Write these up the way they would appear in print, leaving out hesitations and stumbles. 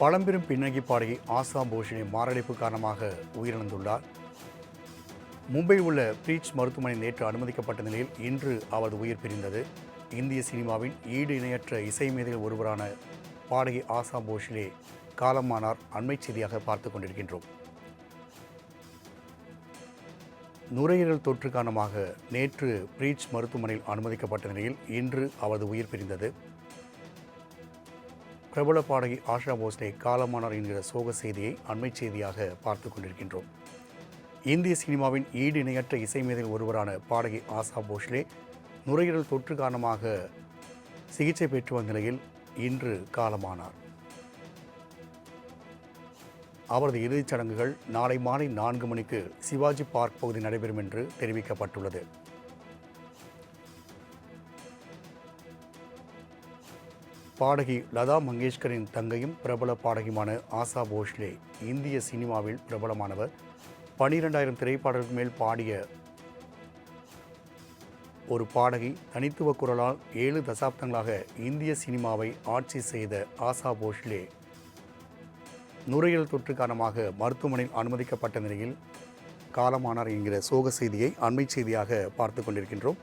பழம்பெரும் பின்னணி பாடகி ஆஷா போஸ்லே மாரடைப்பு காரணமாக உயிரிழந்துள்ளார். மும்பையில் உள்ள பிரீச் மருத்துவமனை நேற்று அனுமதிக்கப்பட்ட நிலையில் இன்று அவரது உயிர் பிரிந்தது. இந்திய சினிமாவின் ஈடு இணையற்ற இசை மேதைகள் ஒருவரான பாடகி ஆஷா போஸ்லே காலமானார். அண்மை செய்தியாக பார்த்து கொண்டிருக்கின்றோம். நுரையீரல் தொற்று காரணமாக நேற்று பிரீச் மருத்துவமனையில் அனுமதிக்கப்பட்ட நிலையில் இன்று அவரது உயிர் பிரிந்தது. பிரபல பாடகி ஆஷா போஸ்லே காலமானார் என்கிற சோக செய்தியை அண்மை செய்தியாக பார்த்து கொண்டிருக்கின்றோம். இந்திய சினிமாவின் ஈடு இணையற்ற இசை மேதைகள் ஒருவரான பாடகி ஆஷா போஸ்லே நுரையீரல் தொற்று காரணமாக சிகிச்சை பெற்று வந்த நிலையில் இன்று காலமானார். அவரது இறுதிச் சடங்குகள் நாளை மாலை 4 மணிக்கு சிவாஜி பார்க் பகுதி நடைபெறும் என்று தெரிவிக்கப்பட்டுள்ளது. பாடகி லதா மங்கேஷ்கரின் தங்கையும் பிரபல பாடகியுமான ஆஷா போஸ்லே இந்திய சினிமாவில் பிரபலமானவர். 12,000 திரைப்பாடலுக்கு மேல் பாடிய ஒரு பாடகி, தனித்துவ குரலால் 7 தசாப்தங்களாக இந்திய சினிமாவை ஆட்சி செய்த ஆஷா போஸ்லே நுரையீரல் தொற்று காரணமாக மருத்துவமனையில் அனுமதிக்கப்பட்ட நிலையில் காலமானார் என்கிற சோக செய்தியை அண்மை செய்தியாக பார்த்து கொண்டிருக்கின்றோம்.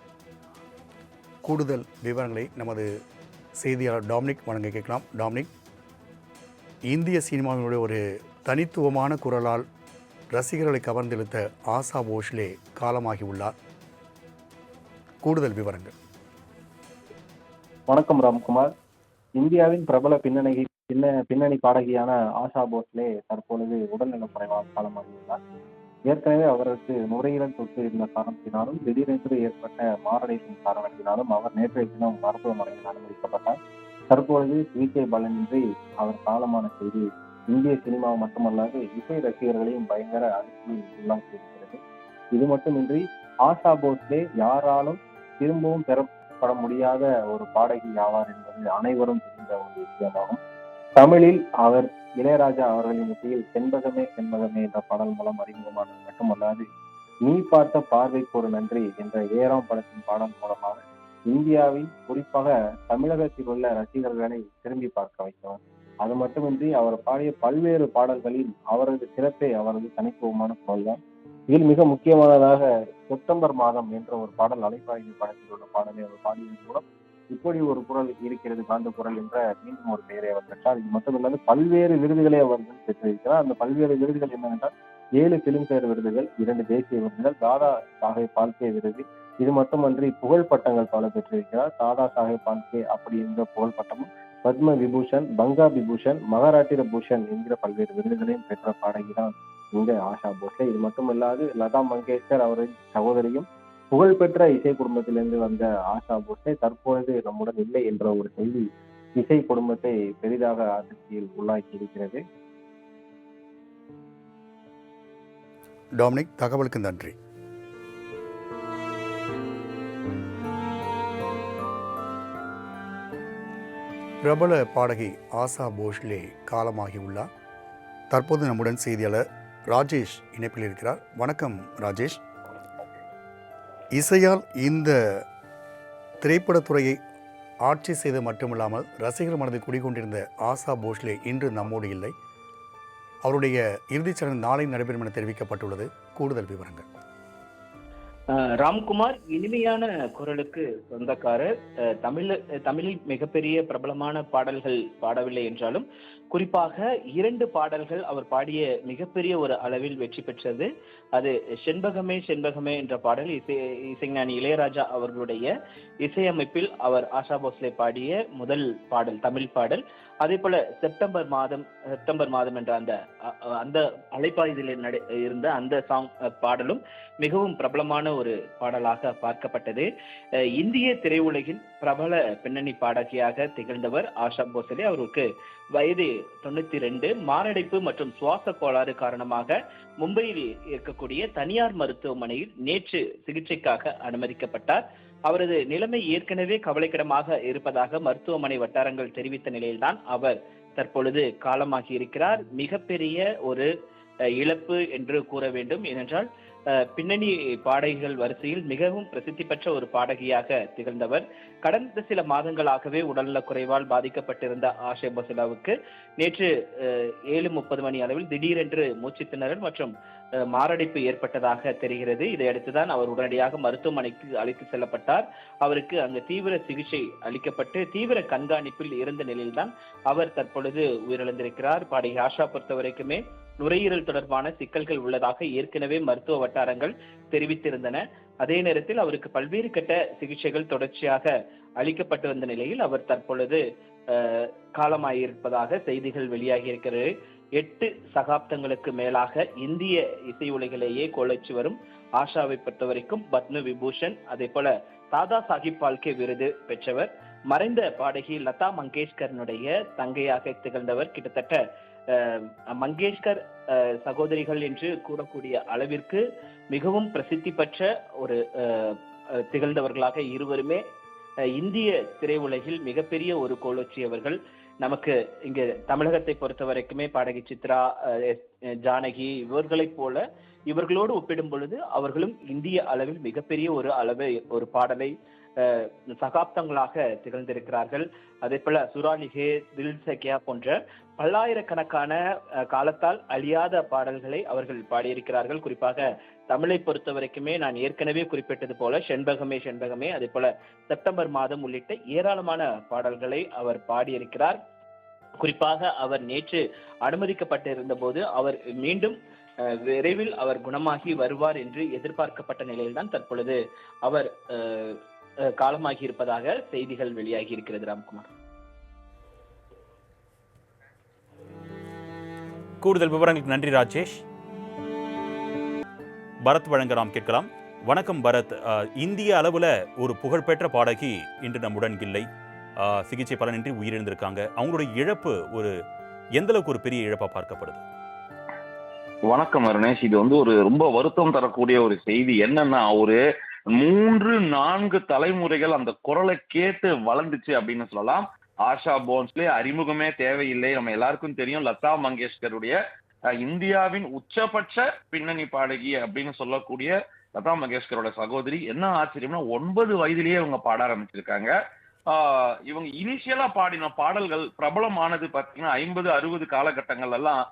கூடுதல் விவரங்களை நமது செய்தியாளர் டாமினிக் வழங்க கேட்கலாம். டாமினிக், இந்திய சினிமாவினுடைய ஒரு தனித்துவமான குரலால் ரசிகர்களை கவர்ந்தெழுத்த ஆஷா போஸ்லே காலமாகி உள்ளார். கூடுதல் விவரங்கள். வணக்கம் ராம்குமார். இந்தியாவின் பிரபல பின்னணி பாடகியான ஆஷா போஸ்லே தற்பொழுது உடல்நலக் குறைவால் காலமாகியுள்ளார். ஏற்கனவே அவருக்கு நுரையீரல் தொற்று இருந்த காரணத்தினாலும் திடீரென்று ஏற்பட்ட மாரடைப்பின் காரணத்தினாலும் அவர் நேற்றைய தினம் மருத்துவமனையில் அனுமதிக்கப்பட்டார். தற்பொழுது சிகிச்சை பலனின்றி அவர் காலமான செய்தி இந்திய சினிமா மட்டுமல்லாது இசை ரசிகர்களையும் பயங்கர அதிர்ச்சியில் உள்ளாக்கி இருக்கிறது. இது மட்டுமின்றி ஆஷா போஸ்லே யாராலும் திரும்பவும் பெறப்பட முடியாத ஒரு பாடகி ஆவார் என்பது அனைவரும் தெரிந்த ஒரு விஷயமாகும். தமிழில் அவர் இளையராஜா அவர்களின் இசையில் செண்பகமே செண்பகமே என்ற பாடல் மூலம் அறிமுகமானது மட்டுமல்லாது நீ பார்த்த பார்வைக்கு ஒரு நன்றி என்ற ஏறாம் படத்தின் பாடல் மூலமாக இந்தியாவின் குறிப்பாக தமிழகத்தில் உள்ள ரசிகர்களை திரும்பி பார்க்க வைத்தவர். அது மட்டுமின்றி அவர் பாடிய பல்வேறு பாடல்களில் அவரது சிறப்பே அவரது தனித்துவமான குரல் தான். இதில் மிக முக்கியமானதாக செப்டம்பர் மாதம் என்ற ஒரு பாடல் அலைப்பாய்வு படத்தில் உள்ள பாடலை அவர் பாடியதன் மூலம் இப்படி ஒரு குரல் இருக்கிறது காந்த குரல் என்ற மீண்டும் ஒரு பெயரை அவர் பெற்றார். இது மட்டுமில்லாது பல்வேறு விருதுகளை அவர்கள் பெற்றிருக்கிறார். அந்த பல்வேறு விருதுகள் என்னவென்றால் 7 பிலிம்பேர் விருதுகள், 2 தேசிய விருதுகள், தாதா சாஹேப் பால்கே விருது. இது மட்டுமன்றி புகழ் பட்டங்கள் பல பெற்றிருக்கிறார். தாதா சாஹேப் பால்கே அப்படி என்ற புகழ் பட்டமும், பத்ம விபூஷன், பங்கா விபூஷன், மகாராட்டிர பூஷன் என்கிற பல்வேறு விருதுகளையும் பெற்ற பாடகிதான் இந்த ஆஷா போஸ்லே. இது மட்டுமில்லாது லதா மங்கேஷ்கர் அவரின் சகோதரியும் புகழ்பெற்ற இசை குடும்பத்திலிருந்து வந்த ஆஷா போஸ்லே தற்பொழுது நம்முடன் இல்லை என்ற ஒரு செய்தி இசை குடும்பத்தை பெரிதாக அதிர்ச்சியில் உள்ளாக்கி இருக்கிறது. டாமினிக், தகவலுக்கு நன்றி. பிரபல பாடகி ஆஷா போஸ்லே காலமாகி உள்ளார். தற்போது நம்முடன் செய்தியாளர் ராஜேஷ் இணைப்பில் இருக்கிறார். வணக்கம் ராஜேஷ். இசையால் இந்த திரைப்படத்துறையை ஆட்சி செய்து மட்டுமில்லாமல் ரசிகர் மனதில் குடிகொண்டிருந்த ஆஷா போஸ்லே இன்று நம்மோடு இல்லை. அவருடைய இறுதிச் சடங்கு நாளை நடைபெறும் என தெரிவிக்கப்பட்டுள்ளது. கூடுதல் விவரங்கள். ராம்குமார் இனிமையான குரலுக்கு சொந்தக்காரர். தமிழில் மிகப்பெரிய பிரபலமான பாடல்கள் பாடவில்லை என்றாலும் குறிப்பாக 2 பாடல்கள் அவர் பாடிய மிகப்பெரிய ஒரு அளவில் வெற்றி பெற்றது. அது செண்பகமே செண்பகமே என்ற பாடல் இசைஞானி இளையராஜா அவர்களுடைய இசையமைப்பில் அவர் ஆஷா போஸ்லே பாடிய முதல் பாடல், தமிழ் பாடல். அதே போல செப்டம்பர் மாதம் என்ற அந்த அலைப்பாய்தில் இருந்த அந்த பாடலும் மிகவும் பிரபலமான ஒரு பாடலாக பார்க்கப்பட்டது. இந்திய திரையுலகின் பிரபல பின்னணி பாடகியாக திகழ்ந்தவர் ஆஷா போஸ்லே. அவருக்கு வயது 92. மாரடைப்பு மற்றும் சுவாச கோளாறு காரணமாக மும்பையில் இருக்கக்கூடிய தனியார் மருத்துவமனையில் நேற்று சிகிச்சைக்காக அனுமதிக்கப்பட்டார். அவரது நிலைமை ஏற்கனவே கவலைக்கிடமாக இருப்பதாக மருத்துவமனை வட்டாரங்கள் தெரிவித்த நிலையில்தான் அவர் தற்பொழுது காலமாகி இருக்கிறார். மிகப்பெரிய ஒரு இழப்பு என்று கூற வேண்டும். ஏனென்றால் பின்னணி பாடகிகள் வரிசையில் மிகவும் பிரசித்தி பெற்ற ஒரு பாடகியாக திகழ்ந்தவர். கடந்த சில மாதங்களாகவே உடல்நலக் குறைவால் பாதிக்கப்பட்டிருந்த ஆஷா போஸ்லேவுக்கு நேற்று 7:30 மணி அளவில் திடீரென்று மூச்சுத் திணறல் மற்றும் மாரடைப்பு ஏற்பட்டதாக தெரிகிறது. இதையடுத்துதான் அவர் உடனடியாக மருத்துவமனைக்கு அழைத்து செல்லப்பட்டார். அவருக்கு அங்கு தீவிர சிகிச்சை அளிக்கப்பட்டு தீவிர கண்காணிப்பில் இருந்த நிலையில்தான் அவர் தற்பொழுது உயிரிழந்திருக்கிறார். பாடகி ஆஷா பொறுத்தவரைக்குமே நுரையீரல் தொடர்பான சிக்கல்கள் உள்ளதாக ஏற்கனவே மருத்துவ வட்டாரங்கள் தெரிவித்திருந்தன. அதே நேரத்தில் அவருக்கு பல்வேறு கட்ட சிகிச்சைகள் தொடர்ச்சியாக அளிக்கப்பட்டு வந்த நிலையில் அவர் தற்பொழுது காலமாயிருப்பதாக செய்திகள் வெளியாகி இருக்கிறது. 8 சகாப்தங்களுக்கு மேலாக இந்திய இசை உலகிலேயே கோலோச்சி வரும் ஆஷாவை பொறுத்தவரைக்கும் பத்ம விபூஷன், அதே போல தாதா சாஹிப் பால்கே விருது பெற்றவர். மறைந்த பாடகி லதா மங்கேஷ்கரனுடைய தங்கையாக திகழ்ந்தவர். கிட்டத்தட்ட மங்கேஷ்கர் சகோதரிகள் என்று கூறக்கூடிய அளவிற்கு மிகவும் பிரசித்தி பெற்ற ஒரு திகழ்ந்தவர்களாக இருவருமே இந்திய திரையுலகில் மிகப்பெரிய ஒரு கோலோச்சியவர்கள். நமக்கு இங்கு தமிழகத்தை பொறுத்த வரைக்குமே பாடகி சித்ரா, ஜானகி இவர்களைப் போல இவர்களோடு ஒப்பிடும் பொழுது அவர்களும் இந்திய அளவில் மிகப்பெரிய ஒரு பாடலை சகாப்தங்களாக திகழ்ந்திருக்கிறார்கள். அதே போல சுராலிகே, தில் சக்கியா போன்ற பல்லாயிரக்கணக்கான காலத்தால் அழியாத பாடல்களை அவர்கள் பாடியிருக்கிறார்கள். குறிப்பாக தமிழை பொறுத்த வரைக்குமே நான் ஏற்கனவே குறிப்பிட்டது போல செண்பகமே செண்பகமே, அதே போல செப்டம்பர் மாதம் உள்ளிட்ட ஏராளமான பாடல்களை அவர் பாடியிருக்கிறார். குறிப்பாக அவர் நேற்று அனுமதிக்கப்பட்டிருந்த போது அவர் மீண்டும் விரைவில் அவர் குணமாகி வருவார் என்று எதிர்பார்க்கப்பட்ட நிலையில்தான் தற்பொழுது அவர் காலமாகி இருப்பதாக செய்திகள் வெளியாகி இருக்கிறது. ராம்குமார், கூடுதல் விவரங்களுக்கு நன்றி ராஜேஷ். பரத் வழங்க நாம் கேட்கலாம். வணக்கம் பரத். இந்திய அளவில் ஒரு புகழ்பெற்ற பாடகி இன்று நம்முடன் இல்லை, சிகிச்சை பலனின்றி உயிரிழந்திருக்காங்க. அவங்களுடைய இழப்பு எந்த அளவுக்கு ஒரு பெரிய இழப்பா பார்க்கப்படுது? வணக்கம் அருணேஷ். இது ஒரு ரொம்ப வருத்தம் தரக்கூடிய ஒரு செய்தி. என்னன்னா, ஒரு 3-4 தலைமுறைகள் அந்த குரலை கேட்டு வளர்ந்துச்சு அப்படின்னு சொல்லலாம். ஆஷா போன்ஸ்லே அறிமுகமே தேவையில்லை, நம்ம எல்லாருக்கும் தெரியும். லதா மங்கேஷ்கருடைய இந்தியாவின் உச்சபட்ச பின்னணி பாடகி அப்படின்னு சொல்லக்கூடிய லதா மங்கேஷ்கரோட சகோதரி. என்ன ஆச்சரியம்னா 9 வயதிலேயே இவங்க பாட ஆரம்பிச்சிருக்காங்க. இவங்க இனிஷியலா பாடின பாடல்கள் பிரபலமானது பாத்தீங்கன்னா 50-60 காலகட்டங்கள் எல்லாம்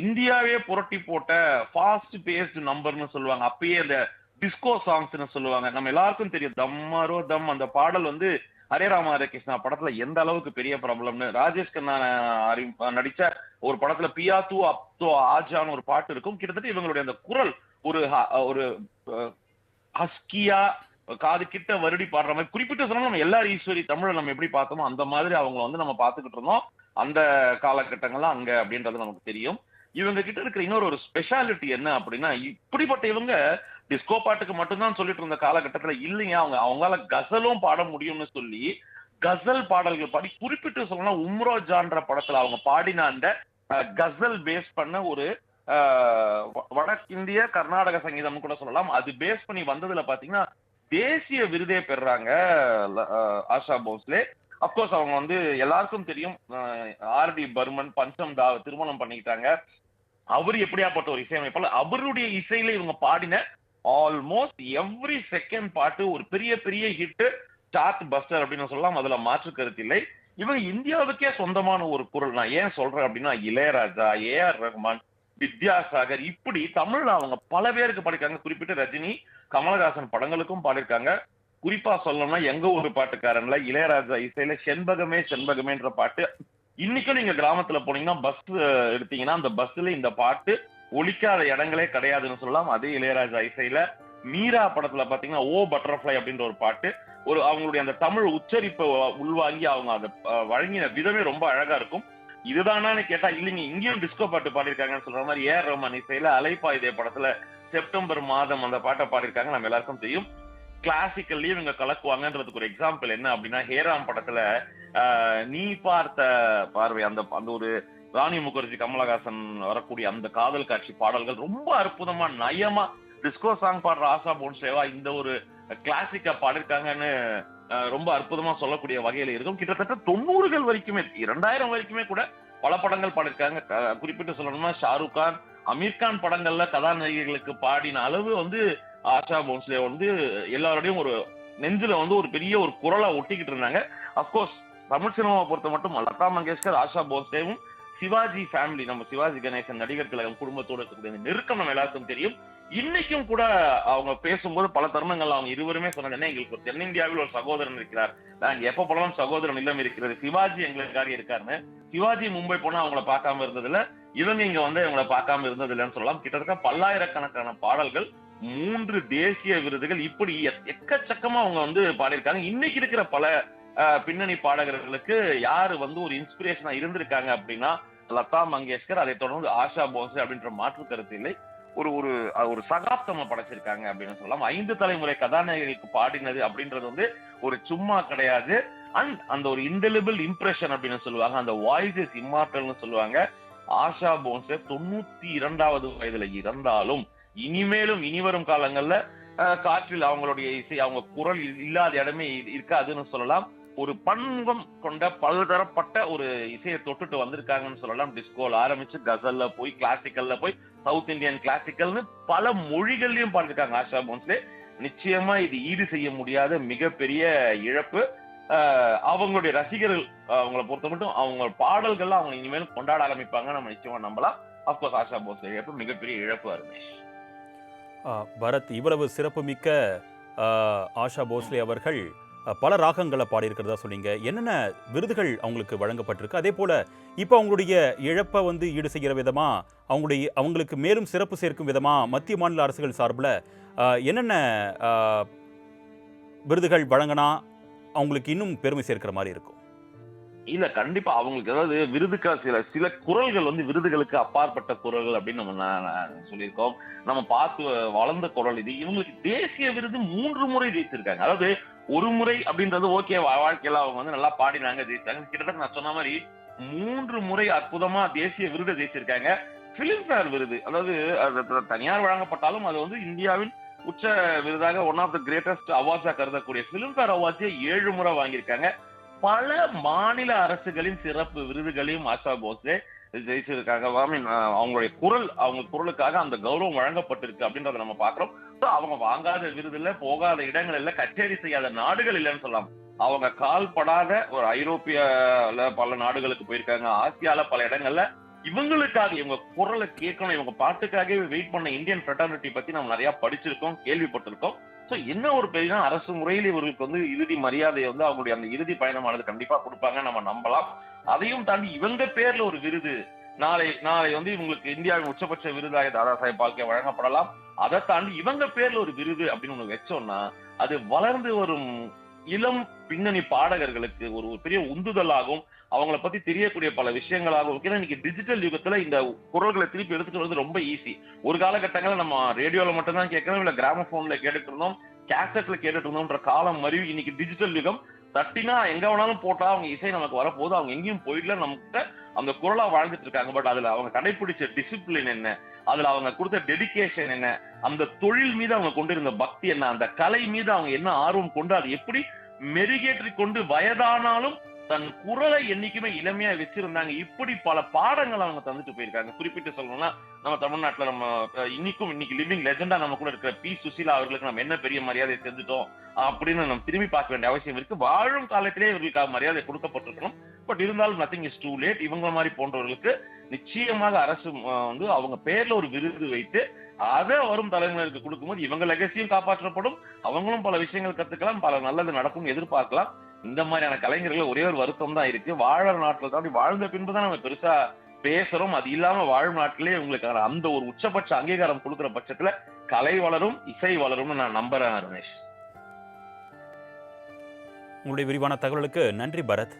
இந்தியாவே புரட்டி போட்ட ஃபாஸ்ட் பேஸ்ட் நம்பர்னு சொல்லுவாங்க. அப்பயே அந்த டிஸ்கோ சாங்ஸ்னு சொல்லுவாங்க. நம்ம எல்லாருக்கும் தெரியும் தம்மாரோ தம். அந்த பாடல் ஹரே ராம ஹரே கிருஷ்ணா படத்துல எந்த அளவுக்கு பெரிய ப்ராப்ளம்னு. ராஜேஷ் கண்ணா நடிச்ச ஒரு படத்துல பியா தூ அப் தோ ஆஜான்னு ஒரு பாட்டு இருக்கும். கிட்டத்தட்ட இவங்களுடைய அந்த குரல் ஒரு ஹஸ்கியா காது கிட்ட வருடி பாடுற மாதிரி குறிப்பிட்டு சொன்னா நம்ம எல்லாரும் ஈஸ்வரி தமிழை நம்ம எப்படி பார்த்தோமோ அந்த மாதிரி அவங்களை நம்ம பார்த்துக்கிட்டு இருந்தோம் அந்த காலகட்டங்கள்லாம் அங்க அப்படின்றது நமக்கு தெரியும். இவங்க கிட்ட இருக்கிற இன்னொரு ஸ்பெஷாலிட்டி என்ன அப்படின்னா, இப்படிப்பட்ட இவங்க டிஸ்கோ பாட்டுக்கு மட்டும்தான் சொல்லிட்டு இருந்த காலகட்டத்துல இல்லைங்க, அவங்களால கசலும் பாட முடியும்னு சொல்லி கசல் பாடல்கள் பாடி குறிப்பிட்டு சொல்லணும்னா உம்ரோ ஜான்ற படத்துல அவங்க பாடின அந்த கசல் பேஸ் பண்ண ஒரு வடக்கிந்திய கர்நாடக சங்கீதம் கூட சொல்லலாம். அது பேஸ் பண்ணி வந்ததுல பாத்தீங்கன்னா தேசிய விருதே பெறாங்க ஆஷா போஸ்லே. அப்கோர்ஸ் அவங்க எல்லாருக்கும் தெரியும் ஆர்.டி. பர்மன் பஞ்சம் தாவ திருமணம் பண்ணிக்கிட்டாங்க. அவரு எப்படியாப்பட்ட ஒரு இசையமைப்பாளர். அவருடைய இசையில இவங்க பாடின ஆல்மோஸ்ட் எவ்ரி செகண்ட் பாட்டு ஒரு பெரிய பெரிய ஹிட், சார்ட் பஸ்டர் அப்படின்னு சொல்லலாம். அதுல மாற்று கருத்து இல்லை. இவங்க இந்தியாவுக்கே சொந்தமான ஒரு குரல். நான் ஏன் சொல்றேன் அப்படின்னா, இளையராஜா, ஏ.ஆர். ரஹ்மான், வித்யாசாகர் இப்படி தமிழ்ல அவங்க பல பேருக்கு பாடிருக்காங்க. குறிப்பிட்டு ரஜினி, கமலஹாசன் படங்களுக்கும் பாடிருக்காங்க. குறிப்பா சொல்லணும்னா எங்க ஒரு பாட்டுக்காரன்ல இளையராஜா இசையில செண்பகமே செண்பகமேன்ற பாட்டு இன்னைக்கும் நீங்க கிராமத்துல போனீங்கன்னா பஸ் எடுத்தீங்கன்னா அந்த பஸ்ல இந்த பாட்டு ஒலிக்காத இடங்களே கிடையாதுன்னு சொல்லலாம். அதே இளையராஜா இசையில மீரா படத்துல பாத்தீங்கன்னா ஓ பட்டர்ஃபிளை அப்படின்ற ஒரு பாட்டு அவங்களுடைய அந்த தமிழ் உச்சரிப்பை உள்வாங்கி அவங்க அதை வழங்கின விதமே ரொம்ப அழகா இருக்கும். இதுதானான்னு கேட்டா இல்லைங்க, இங்கேயும் டிஸ்கோ பாட்டு பாடிருக்காங்கன்னு சொல்ற மாதிரி ஏ.ஆர். ரஹ்மான் இசையில அலைப்பாயுதே படத்துல செப்டம்பர் மாதம் அந்த பாட்டை பாடிருக்காங்க. நம்ம எல்லாருக்கும் தெரியும். கிளாசிக்கல்லயும் இவங்க கலக்குவாங்கன்றதுக்கு ஒரு எக்ஸாம்பிள் என்ன அப்படின்னா, ஹேராம் படத்துல நீ பார்த்த பார்வை அந்த ஒரு ராணி முகர்ஜி கமலஹாசன் வரக்கூடிய அந்த காதல் காட்சி பாடல்கள் ரொம்ப அற்புதமா நயமா டிஸ்கோ சாங் பாடுற ஆஷா போன்ஸ்லேவா இந்த ஒரு கிளாசிக்கா பாடிருக்காங்கன்னு ரொம்ப அற்புதமா சொல்லக்கூடிய வகையில இருக்கும். கிட்டத்தட்ட 90கள் வரைக்குமே 2000 வரைக்குமே கூட பல படங்கள் பாடிருக்காங்க. குறிப்பிட்டு சொல்லணும்னா ஷாருக் கான், அமீர்கான் படங்கள்ல கதாநாயகிகளுக்கு பாடின அளவு வந்து ஆஷா போன்ஸ்லே வந்து எல்லாரோடையும் ஒரு நெஞ்சில வந்து ஒரு பெரிய ஒரு குரலா ஒட்டிக்கிட்டு இருந்தாங்க. அப்கோர்ஸ் தமிழ் சினிமாவை பொறுத்த மட்டும் லதா மங்கேஷ்கர், ஆஷா போன்ஸ்லேவும் சிவாஜி ஃபேமிலி, நம்ம சிவாஜி கணேசன் நடிகர் திலகம் குடும்பத்தோடு இருக்கக்கூடிய நெருக்கம் நம்ம எல்லாருக்கும் தெரியும். இன்னைக்கும் கூட அவங்க பேசும்போது பல தருணங்கள் அவங்க இருவருமே சொன்னது எங்களுக்கு ஒரு தென்னிந்தியாவில் ஒரு சகோதரன் இருக்கிறார், நாங்க எப்ப போனாலும் சகோதரன் இல்லம் இருக்கிறது, சிவாஜி எங்களுக்காக இருக்காருன்னு. சிவாஜி மும்பை போனா அவங்கள பார்க்காம இருந்ததுல, இவங்க இங்க வந்து அவங்கள பார்க்காம இருந்தது இல்லைன்னு சொல்லலாம். கிட்டத்தட்ட பல்லாயிரக்கணக்கான பாடல்கள், 3 தேசிய விருதுகள், இப்படி எக்கச்சக்கமா அவங்க வந்து பாடியிருக்காங்க. இன்னைக்கு இருக்கிற பல பின்னணி பாடகர்களுக்கு யாரு வந்து ஒரு இன்ஸ்பிரேஷனா இருந்திருக்காங்க அப்படின்னா லதா மங்கேஷ்கர், அதை தொடர்ந்து ஆஷா போன்ஸ்லே அப்படின்ற மாற்று கருத்து இல்லை. ஒரு ஒரு ஒரு சகாப்தமா படைச்சிருக்காங்க அப்படின்னு சொல்லலாம். 5 தலைமுறை கதாநாயகிகளுக்கு பாடினது அப்படின்றது வந்து ஒரு சும்மா கிடையாது. அண்ட் அந்த ஒரு இன்டெலிபிள் இம்ப்ரெஷன் அப்படின்னு சொல்லுவாங்க, அந்த வாய்ஸ் இஸ் இம்மார்டல்னு சொல்லுவாங்க. ஆஷா போன்ஸ்லே 92வது வயதுல இருந்தாலும் இனிமேலும் இனிவரும் காலங்கள்ல காற்றில் அவங்களுடைய இசை, அவங்க குரல் இல்லாத இடமே இருக்காதுன்னு சொல்லலாம். ஒரு பன்முகம் கொண்ட பலதரப்பட்ட ஒரு இசையை தொட்டுட்டு வந்திருக்காங்கன்னு சொல்லலாம். டிஸ்கோல ஆரம்பிச்சு கசல்ல போய் கிளாசிக்கல்ல போய் சவுத் இந்தியன் கிளாசிக்கல்னு பல மொழிகள்லயும் பாடிருக்காங்க ஆஷா போன்ஸ்லே. நிச்சயமா இது ஈடு செய்ய முடியாத மிகப்பெரிய இழப்பு. அவங்களுடைய ரசிகர்கள் அவங்களை பொறுத்த மட்டும் அவங்க பாடல்கள்லாம் அவங்க இனிமேலும் கொண்டாட ஆரம்பிப்பாங்க, நம்ம நிச்சயமா நம்பலாம். அப்கோர்ஸ் ஆஷா போன்ஸ்லே இழப்பு மிகப்பெரிய இழப்பு. அருமேஷ். பரத், இவ்வளவு சிறப்புமிக்க ஆஷா போஸ்லே அவர்கள் பல ராகங்களை பாடியிருக்கிறதா சொன்னீங்க. என்னென்ன விருதுகள் அவங்களுக்கு வழங்கப்பட்டிருக்கு, அதே போல இப்போ அவங்களுடைய இழப்பை வந்து ஈடு செய்கிற விதமா, அவங்களுக்கு மேலும் சிறப்பு சேர்க்கும் விதமா மத்திய மாநில அரசுகள் சார்பில் என்னென்ன விருதுகள் வழங்கினா அவங்களுக்கு இன்னும் பெருமை சேர்க்கிற மாதிரி இருக்கும்? இல்ல, கண்டிப்பா அவங்களுக்கு அதாவது விருதுக்கு சில குரல்கள் வந்து விருதுகளுக்கு அப்பாற்பட்ட குரல்கள் அப்படின்னு நம்ம சொல்லியிருக்கோம். நம்ம பார்த்து வளர்ந்த குரல் இது. இவங்களுக்கு தேசிய விருது 3 முறை ஜெயிச்சிருக்காங்க. அதாவது ஒரு முறை அப்படின்றது ஓகே, வாழ்க்கையில அவங்க வந்து நல்லா பாடினாங்க, ஜெயிச்சாங்க. கிட்டத்தட்ட நான் சொன்ன மாதிரி 3 முறை அற்புதமா தேசிய விருதை ஜெயிச்சிருக்காங்க. பிலிம்பேர் விருது, அதாவது தனியார் வழங்கப்பட்டாலும் அது வந்து இந்தியாவின் உச்ச விருதாக, ஒன் ஆஃப் த கிரேட்டஸ்ட் அவார்ட்ஸா கருதக்கூடிய பிலிம்பேர் அவார்ட்ஸை 7 முறை வாங்கியிருக்காங்க. பல மாநில அரசுகளின் சிறப்பு விருதுகளையும் ஆஷா போஸ்லே ஜெயிச்சிருக்காங்க. அவங்களுடைய குரல், அவங்க குரலுக்காக அந்த கௌரவம் வழங்கப்பட்டிருக்கு அப்படின்றத நம்ம பாக்குறோம். அவங்க வாங்காத விருது இல்ல, போகாத இடங்கள் இல்ல, கச்சேரி செய்யாத நாடுகள் இல்லைன்னு சொல்லலாம். அவங்க கால் படாத ஒரு ஐரோப்பியால பல நாடுகளுக்கு போயிருக்காங்க, ஆசியால பல இடங்கள்ல. இவங்களுக்காக, இவங்க குரலை கேட்கணும், இவங்க பாட்டுக்காகவே வெயிட் பண்ண இந்தியன் ஃப்ரெட்டர்னிட்டி பத்தி நம்ம நிறைய படிச்சிருக்கோம், கேள்விப்பட்டிருக்கோம். என்ன ஒரு பெரிய அரசு முறையில் இவர்களுக்கு வந்து இறுதி மரியாதையை வந்து அவங்களுடைய அந்த இறுதி பயணமானது கண்டிப்பா கொடுப்பாங்க, நம்ம நம்பலாம். அதையும் தாண்டி இவங்க பேர்ல ஒரு விருது நாளை வந்து இவங்களுக்கு இந்தியாவின் உச்சபட்ச விருதாக தாதா சாஹேப் பால்கே வழங்கப்படலாம். அதை தாண்டி இவங்க பேர்ல ஒரு விருது அப்படின்னு ஒண்ணு வச்சோம்னா அது வளர்ந்து வரும் இளம் பின்னணி பாடகர்களுக்கு ஒரு பெரிய உந்துதலாகும், அவங்கள பத்தி தெரியக்கூடிய பல விஷயங்களாகும். இன்னைக்கு டிஜிட்டல் யுகத்துல இந்த குரல்களை திருப்பி எடுத்துட்டு வந்து ரொம்ப ஈஸி. ஒரு காலகட்டங்களில் நம்ம ரேடியோல மட்டும் தான் கேட்கணும், இல்ல கிராமபோன்ல கேட்டுட்டு இருந்தோம், கேசட்ல கேட்டுட்டு இருந்தோம்ன்ற காலம் மருவி இன்னைக்கு டிஜிட்டல் யுகம். தட்டினா எங்க வேணாலும் போட்டா அவங்க இசை நமக்கு வரப்போகுது, அவங்க எங்கேயும் போயிடல, நமக்கு அந்த குரலா வாழ்ந்துட்டு இருக்காங்க. பட் அதுல அவங்க கடைபிடிச்ச டிசிப்ளின் என்ன, அதுல அவங்க கொடுத்த டெடிகேஷன் என்ன, அந்த தொழில் மீது அவங்க கொண்டிருந்த பக்தி என்ன, அந்த கலை மீது அவங்க என்ன ஆர்வம் கொண்டு அது எப்படி மெருகேற்றி கொண்டு வயதானாலும் தன் குரலை என்னைக்குமே இளமையா வச்சிருந்தாங்க. இப்படி பல பாடங்கள் அவங்க தந்துட்டு போயிருக்காங்க. குறிப்பிட்டு சொல்லணும்னா நம்ம தமிழ்நாட்டுல நம்ம இன்னைக்கு லிவிங் லெஜெண்டா நம்ம கூட இருக்கிற பி. சுசீலா அவர்களுக்கு நம்ம என்ன பெரிய மரியாதை செஞ்சுட்டோம் அப்படின்னு நம்ம திரும்பி பார்க்க வேண்டிய அவசியம் இருக்கு. வாழும் காலத்திலே இவர்களுக்கு மரியாதை கொடுக்கப்பட்டிருக்கணும். பட் இருந்தாலும் நத்திங் இஸ் டூ லேட். இவங்க மாதிரி போன்றவர்களுக்கு நிச்சயமாக அரசு வந்து அவங்க பேர்ல ஒரு விருது வைத்து அதை வரும் தலைமுறைகளுக்கு கொடுக்கும்போது இவங்க லெகசியும் காப்பாற்றப்படும், அவங்களும் பல விஷயங்கள் கத்துக்கலாம், பல நல்லது நடக்கும் எதிர்பார்க்கலாம். இந்த மாதிரியான கலைஞர்கள் ஒரே ஒரு வருத்தம் தான் இருக்கு, வாழற நாட்டுல தான் வாழ்ந்த பின்புதான் நம்ம பெருசா பேசுறோம். அது இல்லாம வாழும் நாட்டிலே உங்களுக்கு அந்த ஒரு உச்சபட்ச அங்கீகாரம் கொடுக்கிற பட்சத்துல கலை வளரும், இசை வளரும்னு நான் நம்புறேன். ரமேஷ், உங்களுடைய விரிவான தகவலுக்கு நன்றி பரத்.